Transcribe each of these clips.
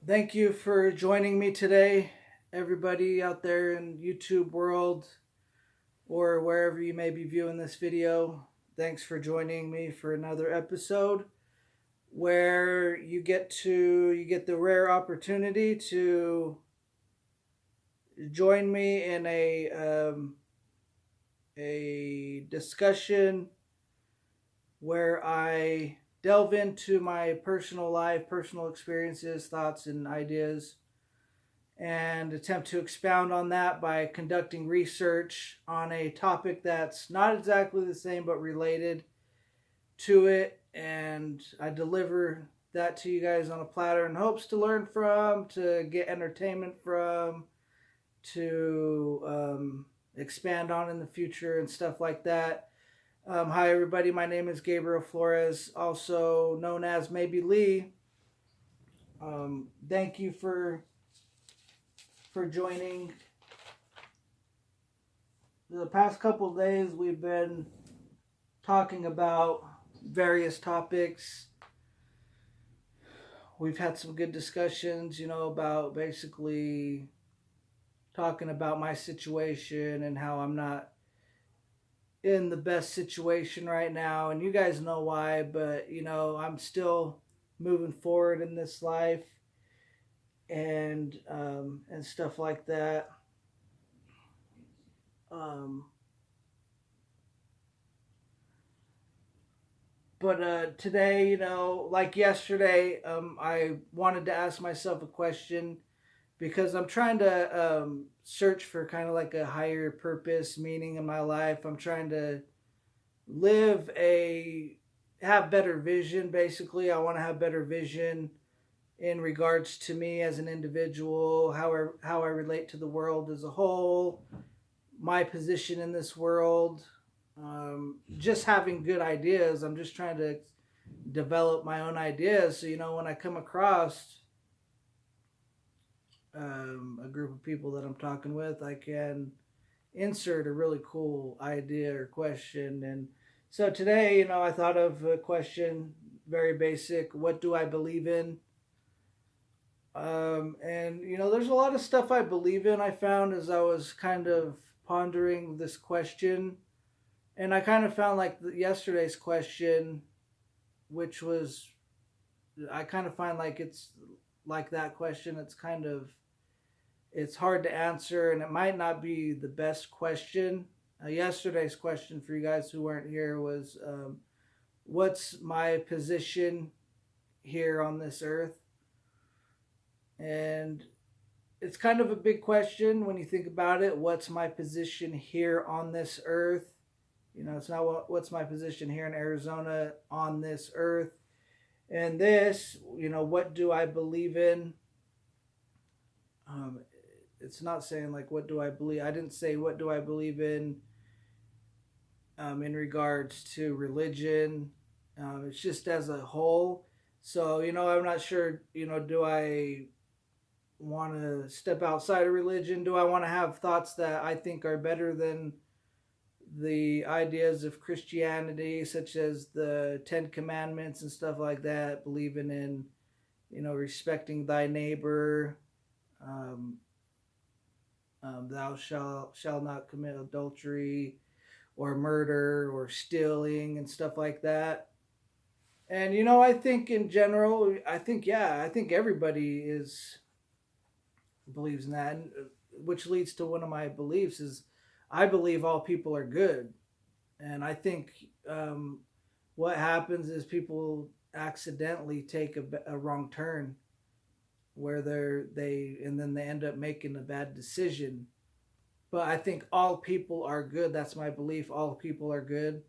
Thank you for joining me today, everybody out there in YouTube world or wherever you may be viewing this video. Thanks for joining me for another episode where you get the rare opportunity to join me in a discussion where I delve into my personal life, personal experiences, thoughts, and ideas, and attempt to expound on that by conducting research on a topic that's not exactly the same but related to it. And I deliver that to you guys on a platter in hopes to learn from, to get entertainment from, to expand on in the future and stuff like that. Hi, everybody. My name is Gabriel Flores, also known as Maybe Lee. Thank you for joining. The past couple of days, we've been talking about various topics. We've had some good discussions, about basically talking about my situation and how I'm not in the best situation right now. And you guys know why, but, I'm still moving forward in this life and stuff like that. But today, like yesterday, I wanted to ask myself a question because I'm trying to search for kind of like a higher purpose, meaning in my life. I'm trying to live have better vision. Basically, I want to have better vision in regards to me as an individual, how I relate to the world as a whole, my position in this world. Just having good ideas. I'm just trying to develop my own ideas. So, when I come across a group of people that I'm talking with, I can insert a really cool idea or question. And so today, I thought of a question, very basic. What do I believe in? And there's a lot of stuff I believe in. I found as I was kind of pondering this question, and I kind of found like yesterday's question, which was, I kind of find like it's like that question. It's hard to answer, and it might not be the best question. Yesterday's question for you guys who weren't here was, what's my position here on this earth? And it's kind of a big question when you think about it. What's my position here on this earth? It's not what's my position here in Arizona on this earth. And this, what do I believe in? It's not saying like, what do I believe? I didn't say, what do I believe in regards to religion. It's just as a whole. So, I'm not sure, do I want to step outside of religion? Do I want to have thoughts that I think are better than the ideas of Christianity, such as the Ten Commandments and stuff like that, believing in, respecting thy neighbor, thou shall not commit adultery or murder or stealing and stuff like that. And I think in general, I think everybody believes in that, which leads to one of my beliefs is I believe all people are good. And I think what happens is people accidentally take a wrong turn where and then they end up making a bad decision. But I think all people are good. That's my belief. All people are good.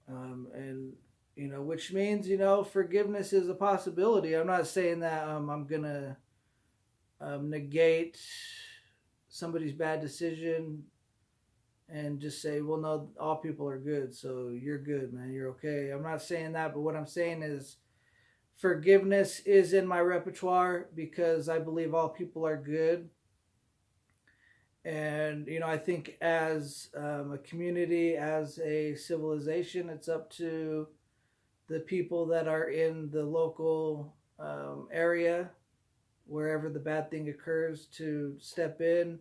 And which means forgiveness is a possibility. I'm not saying that I'm gonna negate somebody's bad decision and just say, well, no, all people are good, so you're good, man, you're okay. I'm not saying that, but what I'm saying is forgiveness is in my repertoire because I believe all people are good. And I think as a community, as a civilization, it's up to the people that are in the local area wherever the bad thing occurs to step in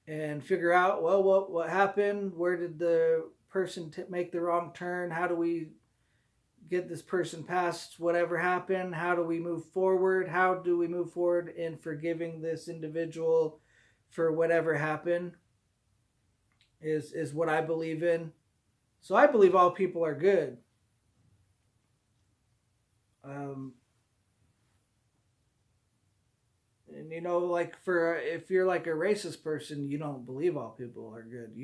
and figure out, well, what happened? Where did the person make the wrong turn? How do we get this person past whatever happened? How do we move forward? How do we move forward in forgiving this individual for whatever happened? Is what I believe in. So I believe all people are good. Um, and like for if you're like a racist person, you don't believe all people are good.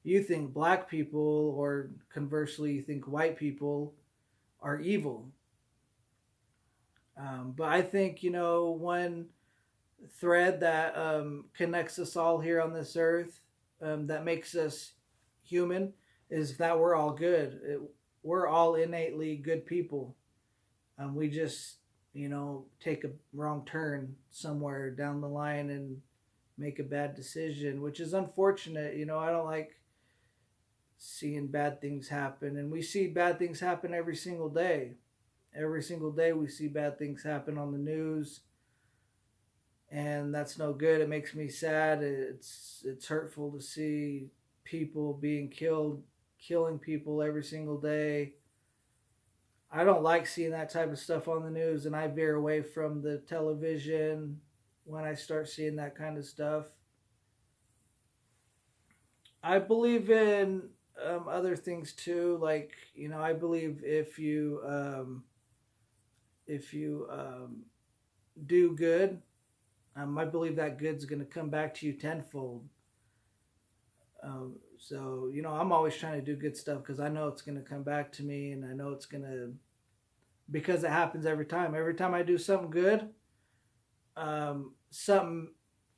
You think black people, or conversely, you think white people are evil. But I think one thread that connects us all here on this earth, that makes us human, is that we're all good. We're all innately good people. We just take a wrong turn somewhere down the line and make a bad decision, which is unfortunate. I don't like seeing bad things happen, and we see bad things happen every single day. Every single day we see bad things happen on the news, and that's no good. It makes me sad. It's hurtful to see people being killed, killing people every single day. I don't like seeing that type of stuff on the news, and I veer away from the television when I start seeing that kind of stuff. I believe in other things too. Like I believe if you do good, I believe that good's going to come back to you tenfold. So I'm always trying to do good stuff because I know it's going to come back to me, and I know it's going to, because it happens every time. Every time I do something good, something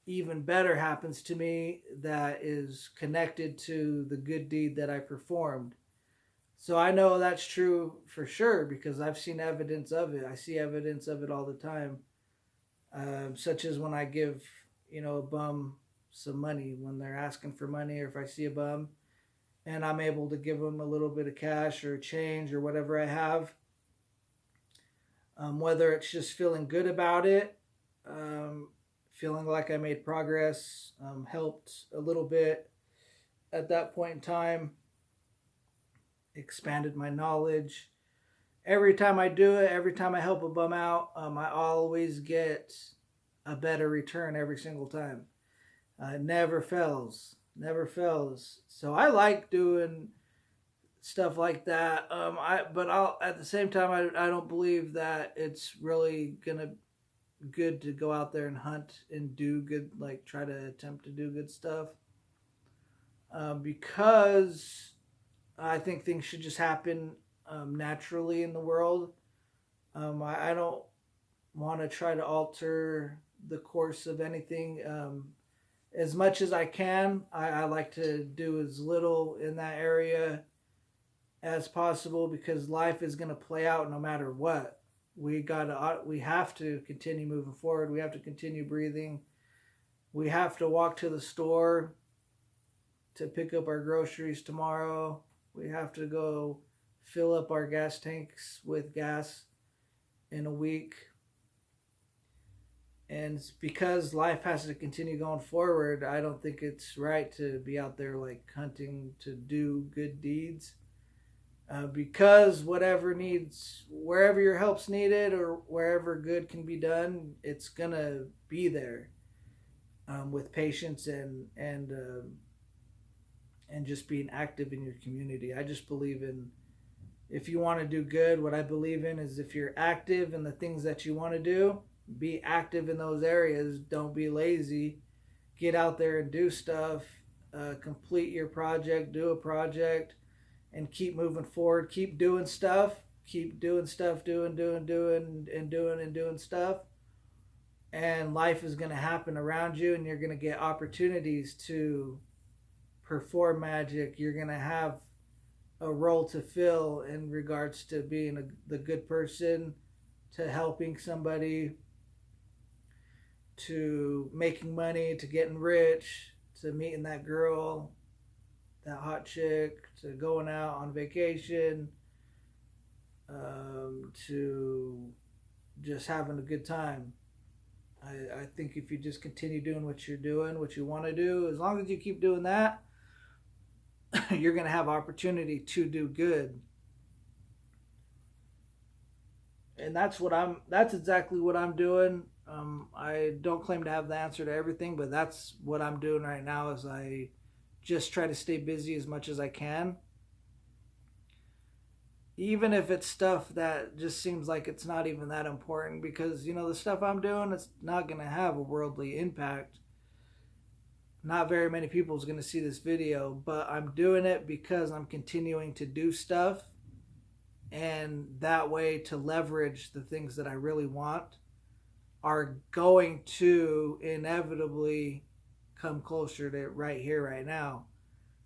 even better happens to me that is connected to the good deed that I performed. So I know that's true for sure because I've seen evidence of it. I see evidence of it all the time, such as when I give a bum some money when they're asking for money, or if I see a bum and I'm able to give them a little bit of cash or change or whatever I have. Whether it's just feeling good about it, feeling like I made progress, helped a little bit at that point in time, expanded my knowledge. Every time I do it, every time I help a bum out, I always get a better return every single time. It never fails, never fails. So I like doing stuff like that. But at the same time, I don't believe that it's really good to go out there and hunt and do good, like try to attempt to do good stuff, because I think things should just happen naturally in the world. I don't want to try to alter the course of anything. As much as I can, I like to do as little in that area as possible because life is going to play out no matter what. We have to continue moving forward. We have to continue breathing. We have to walk to the store to pick up our groceries tomorrow. We have to go fill up our gas tanks with gas in a week. And it's because life has to continue going forward, I don't think it's right to be out there like hunting to do good deeds. Because wherever your help's needed or wherever good can be done, it's gonna be there, with patience and just being active in your community. I just believe in, if you want to do good, what I believe in is if you're active in the things that you want to do, be active in those areas. Don't be lazy. Get out there and do stuff. Complete your project. Do a project, and keep moving forward. Keep doing stuff. Keep doing stuff. Doing stuff. And life is going to happen around you, and you're going to get opportunities to perform magic. You're going to have a role to fill in regards to being the good person, to helping somebody, to making money, to getting rich, to meeting that girl, that hot chick, to going out on vacation, to just having a good time. I think if you just continue doing what you're doing, what you want to do, as long as you keep doing that, you're going to have opportunity to do good. And that's exactly what I'm doing. I don't claim to have the answer to everything, but that's what I'm doing right now is I just try to stay busy as much as I can. Even if it's stuff that just seems like it's not even that important, because the stuff I'm doing, it's not going to have a worldly impact. Not very many people is going to see this video, but I'm doing it because I'm continuing to do stuff, and that way to leverage the things that I really want are going to inevitably come closer to right here, right now.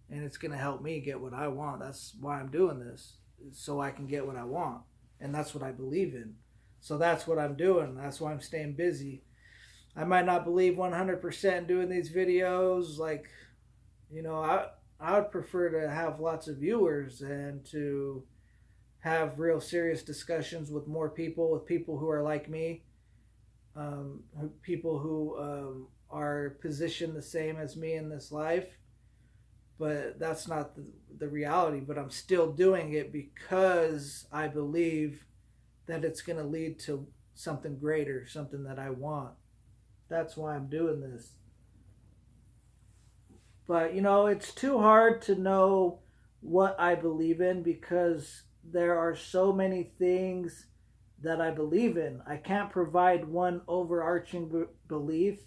And it's going to help me get what I want. That's why I'm doing this, so I can get what I want. And that's what I believe in. So that's what I'm doing. That's why I'm staying busy. I might not believe 100% in doing these videos. Like, I would prefer to have lots of viewers and to have real serious discussions with more people, with people who are like me, people who are positioned the same as me in this life. But that's not the reality. But I'm still doing it because I believe that it's going to lead to something greater, something that I want. That's why I'm doing this. But, it's too hard to know what I believe in because there are so many things that I believe in. I can't provide one overarching belief.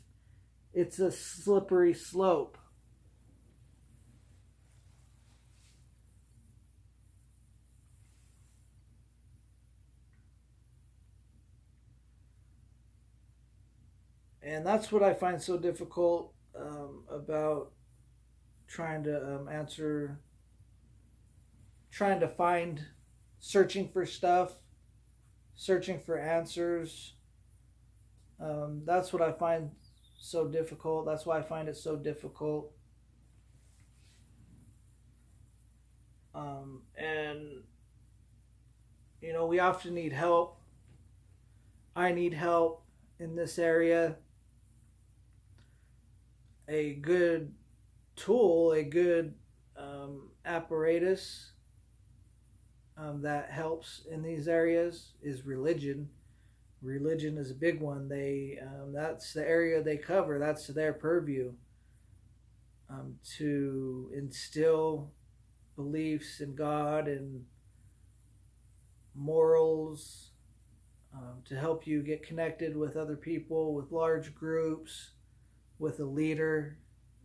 It's a slippery slope. And that's what I find so difficult about trying to find, searching for stuff, searching for answers. That's what I find so difficult. That's why I find it so difficult. And, we often need help. I need help in this area. A good tool, a good apparatus that helps in these areas is religion. Religion is a big one. That's the area they cover. That's their purview, to instill beliefs in God and morals, to help you get connected with other people, with large groups, with a leader,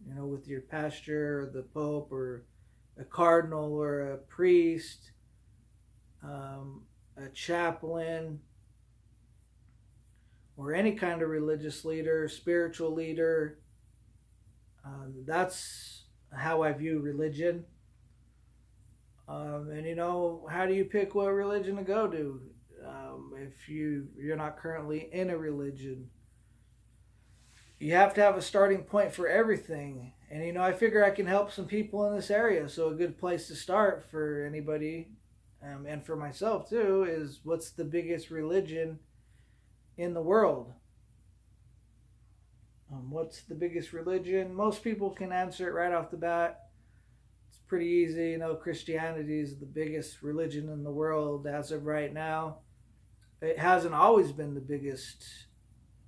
with your pastor or the pope or a cardinal or a priest, a chaplain, or any kind of religious leader, spiritual leader. That's how I view religion. And how do you pick what religion to go to if you're not currently in a religion? You have to have a starting point for everything. And I figure I can help some people in this area. So a good place to start for anybody, and for myself too, is what's the biggest religion in the world? What's the biggest religion? Most people can answer it right off the bat. It's pretty easy. Christianity is the biggest religion in the world as of right now. It hasn't always been the biggest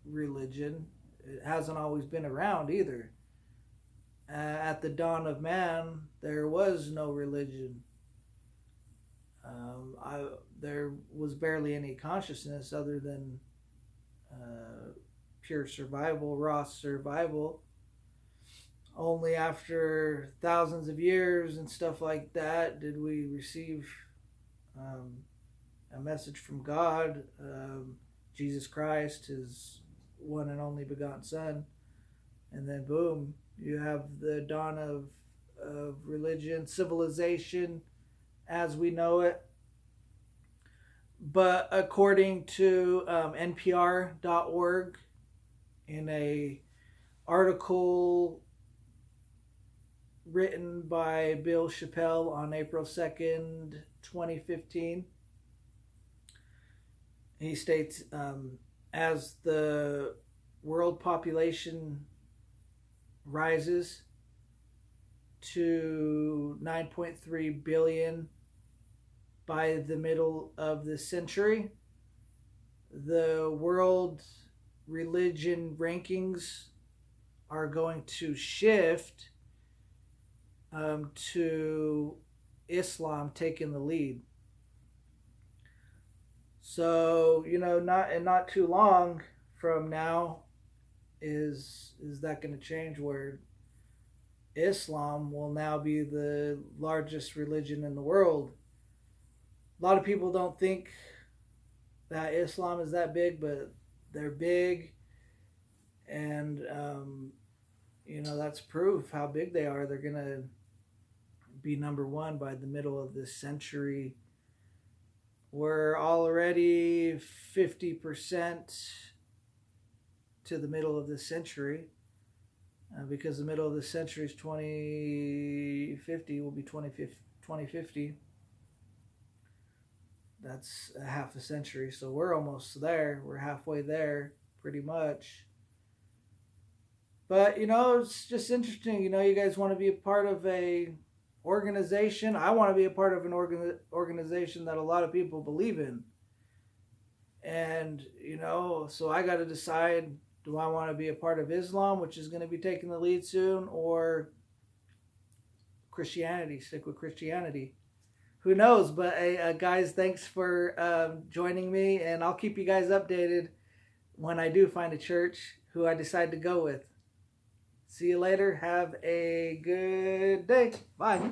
religion. It hasn't always been around either. At the dawn of man, there was no religion. There was barely any consciousness other than pure survival, raw survival. Only after thousands of years and stuff like that did we receive a message from God, Jesus Christ, His one and only begotten Son, and then boom, you have the dawn of religion, civilization as we know it. But according to NPR.org, in a article written by Bill Chappelle on April 2nd, 2015, He states, as the world population rises to 9.3 billion by the middle of the century, the world religion rankings are going to shift to Islam taking the lead. So, not too long from now is that going to change, where Islam will now be the largest religion in the world. A lot of people don't think that Islam is that big, but they're big, and that's proof how big they are. They're gonna be number one by the middle of this century. We're already 50% to the middle of this century, because the middle of the century is 2050, will be 2050. That's a half a century, so we're almost there. We're halfway there, pretty much. But it's just interesting. You guys want to be a part of a organization. I want to be a part of an organization that a lot of people believe in. And so I got to decide: do I want to be a part of Islam, which is going to be taking the lead soon, or Christianity? Stick with Christianity. Who knows? But guys, thanks for joining me, and I'll keep you guys updated when I do find a church who I decide to go with. See you later. Have a good day. Bye.